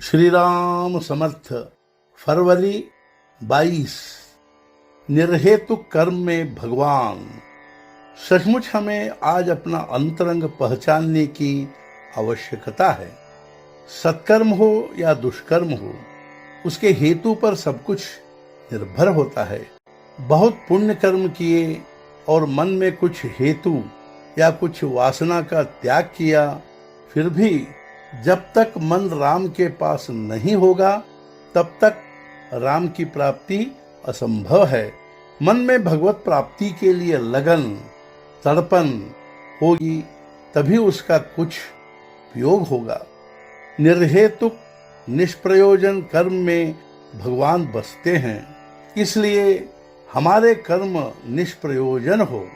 श्री राम समर्थ। फरवरी 22। निर्हेतु कर्म में भगवान। सचमुच हमें आज अपना अंतरंग पहचानने की आवश्यकता है। सत्कर्म हो या दुष्कर्म हो, उसके हेतु पर सब कुछ निर्भर होता है। बहुत पुण्य कर्म किए और मन में कुछ हेतु या कुछ वासना का त्याग किया, फिर भी जब तक मन राम के पास नहीं होगा तब तक राम की प्राप्ति असंभव है। मन में भगवत प्राप्ति के लिए लगन, तड़पन होगी, तभी उसका कुछ उपयोग होगा। निर्हेतुक निष्प्रयोजन कर्म में भगवान बसते हैं, इसलिए हमारे कर्म निष्प्रयोजन हो।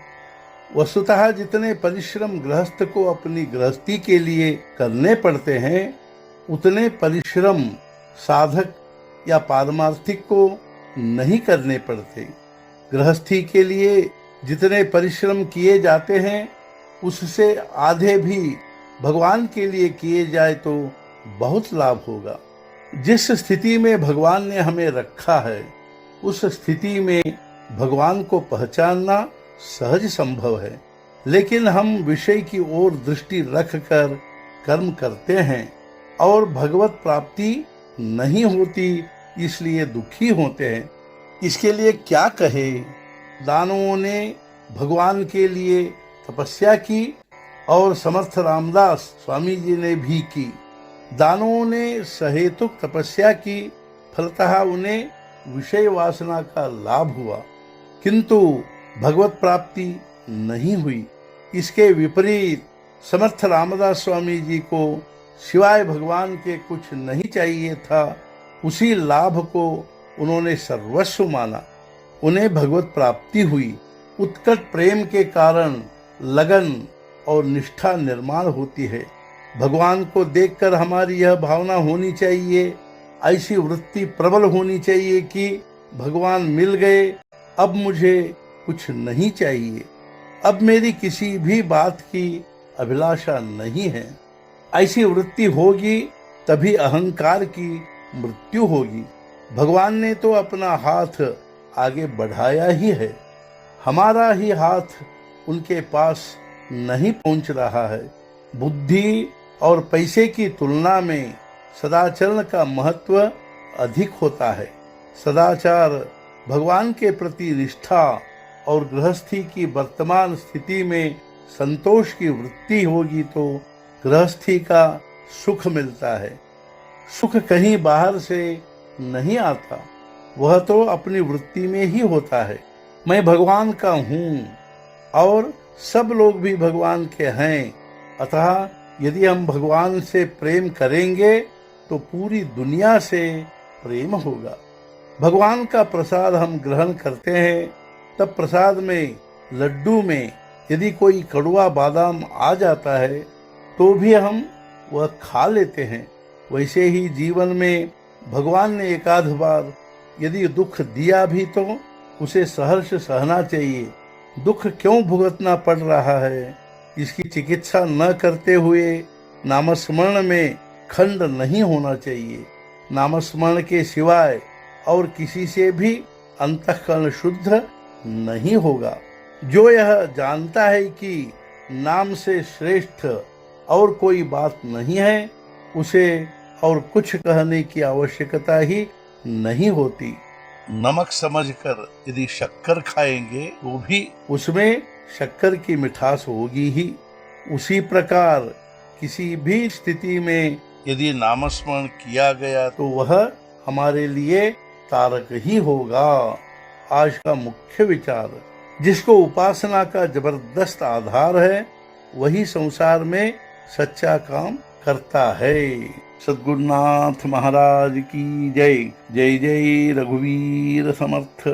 वस्तुतः जितने परिश्रम गृहस्थ को अपनी गृहस्थी के लिए करने पड़ते हैं, उतने परिश्रम साधक या पारमार्थिक को नहीं करने पड़ते। गृहस्थी के लिए जितने परिश्रम किए जाते हैं, उससे आधे भी भगवान के लिए किए जाए तो बहुत लाभ होगा। जिस स्थिति में भगवान ने हमें रखा है, उस स्थिति में भगवान को पहचानना सहज संभव है, लेकिन हम विषय की ओर दृष्टि रखकर कर्म करते हैं और भगवत प्राप्ति नहीं होती, इसलिए दुखी होते हैं। इसके लिए क्या कहे? दानवों ने भगवान के लिए तपस्या की और समर्थ रामदास स्वामी जी ने भी की। दानवों ने सहेतुक तपस्या की, फलतः उन्हें विषय वासना का लाभ हुआ, किंतु भगवत प्राप्ति नहीं हुई। इसके विपरीत समर्थ रामदास स्वामी जी को सिवाय भगवान के कुछ नहीं चाहिए था। उसी लाभ को उन्होंने सर्वस्व माना। उन्हें भगवत प्राप्ति हुई। उत्कट प्रेम के कारण लगन और निष्ठा निर्माण होती है। भगवान को देखकर हमारी यह भावना होनी चाहिए, ऐसी वृत्ति प्रबल होनी चाहिए कि भगवान मिल गए, अब मुझे कुछ नहीं चाहिए, अब मेरी किसी भी बात की अभिलाषा नहीं है। ऐसी वृत्ति होगी तभी अहंकार की मृत्यु होगी। भगवान ने तो अपना हाथ आगे बढ़ाया ही है, हमारा ही हाथ उनके पास नहीं पहुंच रहा है। बुद्धि और पैसे की तुलना में सदाचरण का महत्व अधिक होता है। सदाचार, भगवान के प्रति निष्ठा और गृहस्थी की वर्तमान स्थिति में संतोष की वृत्ति होगी तो गृहस्थी का सुख मिलता है। सुख कहीं बाहर से नहीं आता, वह तो अपनी वृत्ति में ही होता है। मैं भगवान का हूँ और सब लोग भी भगवान के हैं, अतः यदि हम भगवान से प्रेम करेंगे तो पूरी दुनिया से प्रेम होगा। भगवान का प्रसाद हम ग्रहण करते हैं, तब प्रसाद में, लड्डू में यदि कोई कड़वा बादाम आ जाता है तो भी हम वह खा लेते हैं। वैसे ही जीवन में भगवान ने एकाध बार यदि दुख दिया भी तो उसे सहर्ष सहना चाहिए। दुख क्यों भुगतना पड़ रहा है, इसकी चिकित्सा न करते हुए नामस्मरण में खंड नहीं होना चाहिए। नामस्मरण के सिवाय और किसी से भी अंतःकरण शुद्ध नहीं होगा। जो यह जानता है कि नाम से श्रेष्ठ और कोई बात नहीं है, उसे और कुछ कहने की आवश्यकता ही नहीं होती। नमक समझकर यदि शक्कर खाएंगे तो भी उसमें शक्कर की मिठास होगी ही। उसी प्रकार किसी भी स्थिति में यदि नामस्मरण किया गया तो वह हमारे लिए तारक ही होगा। आज का मुख्य विचार, जिसको उपासना का जबरदस्त आधार है, वही संसार में सच्चा काम करता है। सद्गुरुनाथ महाराज की जय। जय जय रघुवीर समर्थ।